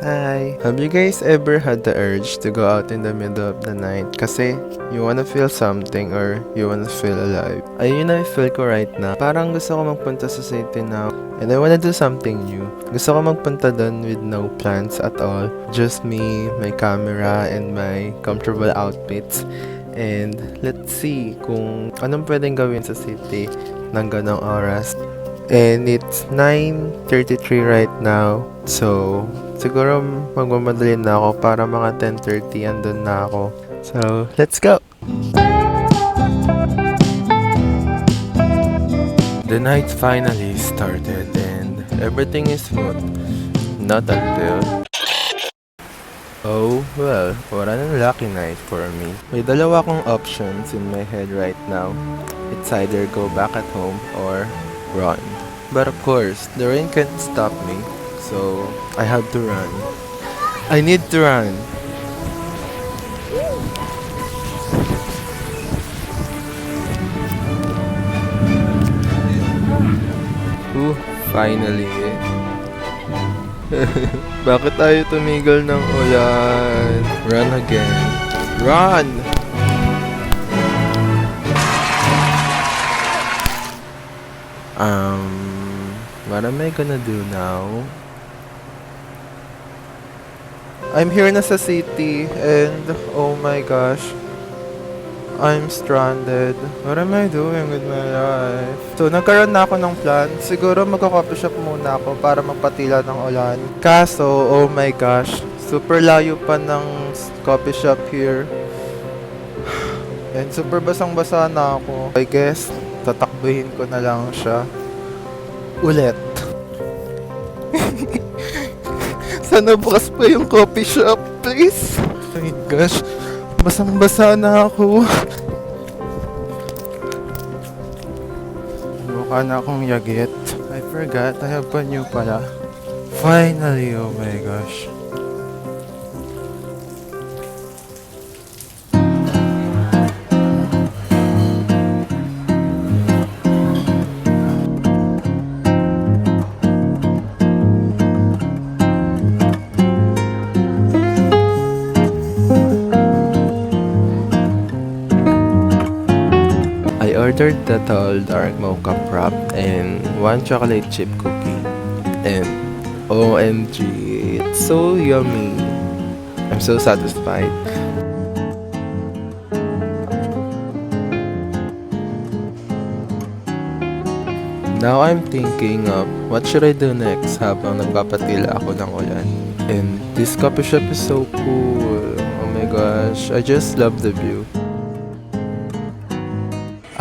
Hi! Have you guys ever had the urge to go out in the middle of the night kasi you wanna feel something or you wanna feel alive? Ayun na feel ko right now. Parang gusto ko magpunta sa city now and I wanna do something new. Gusto ko magpunta doon with no plans at all. Just me, my camera, and my comfortable outfits. And let's see kung anong pwedeng gawin sa city ng ganong oras. And it's 9:33 right now. So, siguro magmamadali na ako para mga 10:30 andun na ako. So, let's go! The night finally started and everything is smooth. Not until... Oh, well, what an unlucky night for me. May dalawa akong options in my head right now. It's either go back at home or run. But of course, the rain can't stop me, so I have to run. I need to run. Ooh, finally. Bakit tayo tumigil ng ulan? Run again. Run! What am I gonna do now? I'm here na sa city and oh my gosh, I'm stranded. What am I doing with my life? So, nagkaroon na ako ng plan. Siguro magka-coffee shop muna ako para magpatila ng ulan. Kaso, oh my gosh, super layo pa ng coffee shop here. And super basang-basa na ako. I guess, tatakbuhin ko na lang siya. Ulit. Sana bukas pa yung coffee shop, please. Oh my gosh, basang-basa na ako. Mukha na akong yagit. I forgot, I have panyo pala. Finally, oh my gosh. I ordered the tall dark mocha frap and one chocolate chip cookie. And OMG, it's so yummy. I'm so satisfied. Now I'm thinking of what should I do next habang nagpapatila ako ng ulan. And this coffee shop is so cool. Oh my gosh, I just love the view.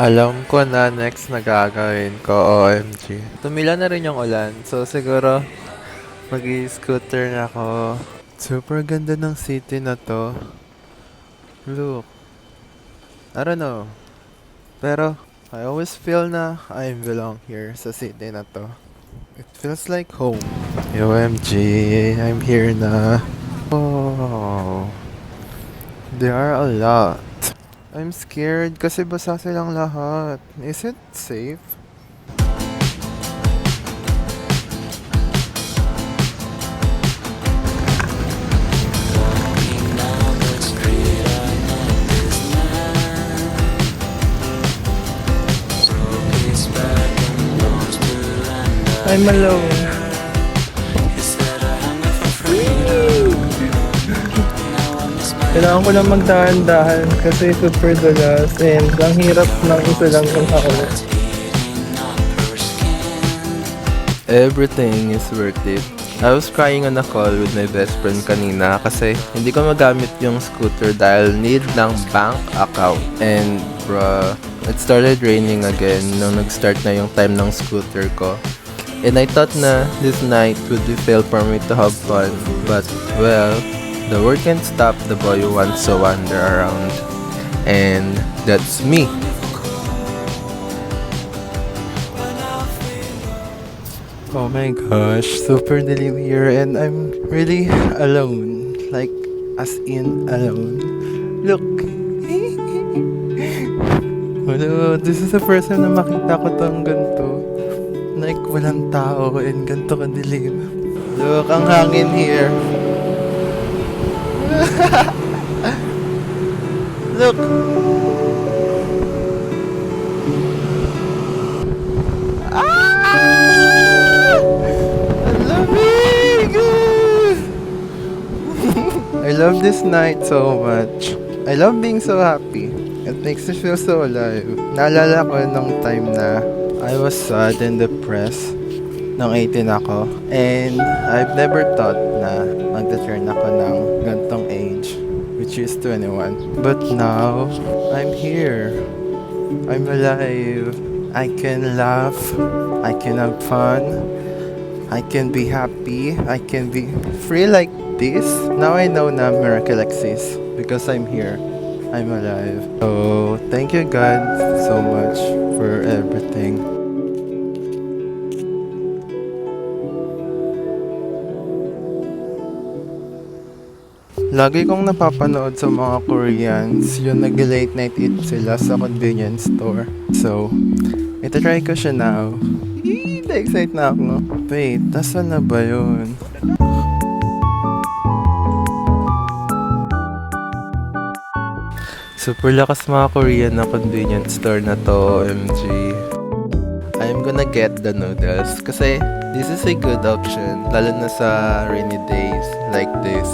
Alam ko na next na gagawin ko, OMG. Tumila na rin yung ulan, so siguro mag-i-scooter na ako. Super ganda ng city na to. Look. I don't know. Pero I always feel na I belong here sa city na to. It feels like home. OMG, I'm here na. Oh, there are a lot. I'm scared kasi basa silang lahat. Is it safe? I'm alone. Kailangan ko lang magdahan-dahan kasi super dulas and ang hirap ng isa lang yung ako. Everything is worth it. I was crying on a call with my best friend kanina kasi hindi ko magamit yung scooter dahil need ng bank account. And bruh, it started raining again nung nag-start na yung time ng scooter ko. And I thought na this night would be fail for me to have fun. But well, the world can't stop the boy who wants to wander around. And that's me. Oh my gosh, super dilim here and I'm really alone. Like, as in alone. Look. Hello, this is the first time na makita ko tong ganito. Like, walang tao and ganito kadilim. Look, ang hangin here. Look! Ah! Ang lamig! I love this night so much. I love being so happy. It makes me feel so alive. Naalala ko nung time na I was sad and depressed nung 18 ako. And I've never thought na magta-turn ako ng gantong age, which is 21. But now, I'm here. I'm alive. I can laugh. I can have fun. I can be happy. I can be free like this. Now I know na miracle exists because I'm here. I'm alive. So, thank you God so much for everything. Lagi kong napapanood sa mga Koreans yung nag-late night eat sila sa convenience store. So, ito-try ko siya now. Na-excite na ako. Wait, tasan na ba yun? Super lakas mga Korean na convenience store na to, OMG. I'm gonna get the noodles kasi this is a good option, lalo na sa rainy days like this.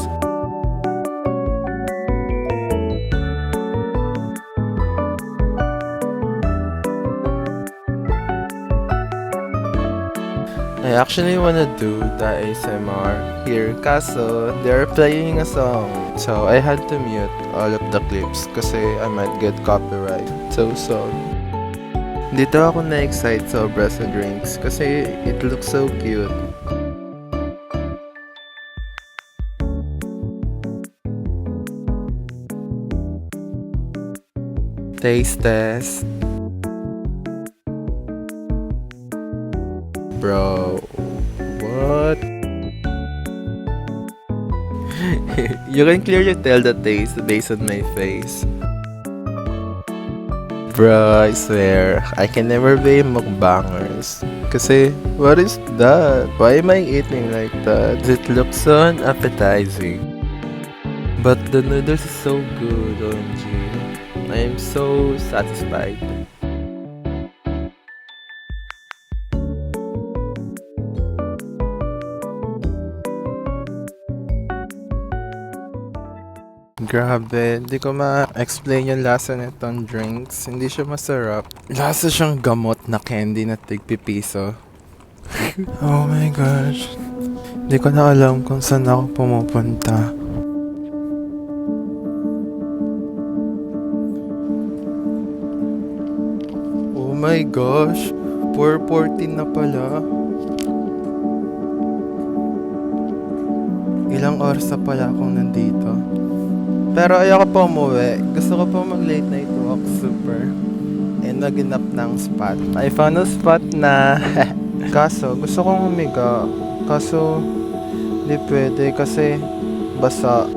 I actually wanna do the ASMR here kaso they're playing a song. So I had to mute all of the clips kasi I might get copyright. So sorry. Dito ako na-excite sobra sa drinks kasi it looks so cute. Taste test. Bro, what? You can clearly tell the taste based on my face. Bro, I swear, I can never be mukbangers. Kasi, what is that? Why am I eating like that? It looks so unappetizing. But the noodles is so good, OMG. I am so satisfied. Grabe, hindi ko ma-explain yung lasa nitong drinks. Hindi siya masarap. Lasa siyang gamot na candy na tigpipiso. Oh my gosh. Hindi ko na alam kung saan ako pumupunta. Oh my gosh. 4:14 na pala. Ilang oras na pala akong nandito. Pero ayoko pa umuwi. Gusto ko pa mag late night walk super. And naginap ng spot. I found a spot na kaso gusto kong humiga. Kaso di pwede kasi basa.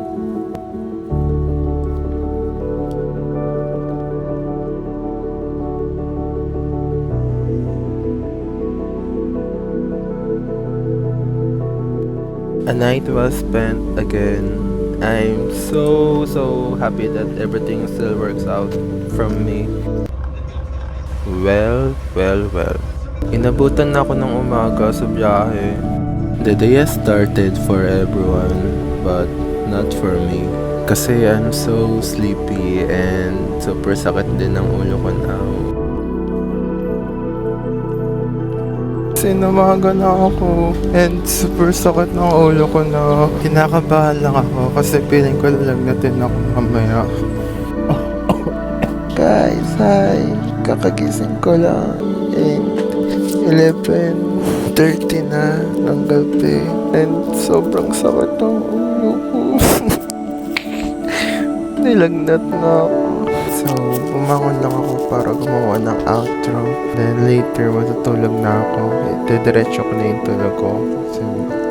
A night was spent again. I'm so happy that everything still works out from me. Well. Inabutan na ako ng umaga sa biyahe. The day has started for everyone, but not for me. Kasi I'm so sleepy and super sakit din ng ulo ko now. Sinamaga na ako and super sakit ng ulo ko na. Kinakabahan lang ako kasi feeling ko lalagnatin ako mamaya. Guys, hi! Kakagising ko lang and 11:30 na ng gabi and sobrang sakit ng ulo ko. Nilagnat na ako. So, bumangon lang ako para gumawa ng outro. Then later, matutulog na ako. Didiretso ko na yung tulog ko. So,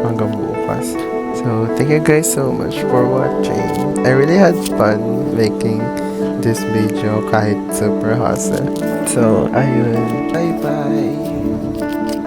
hanggang bukas. So, thank you guys so much for watching. I really had fun making this video kahit super hassle. So, ayun. Bye-bye!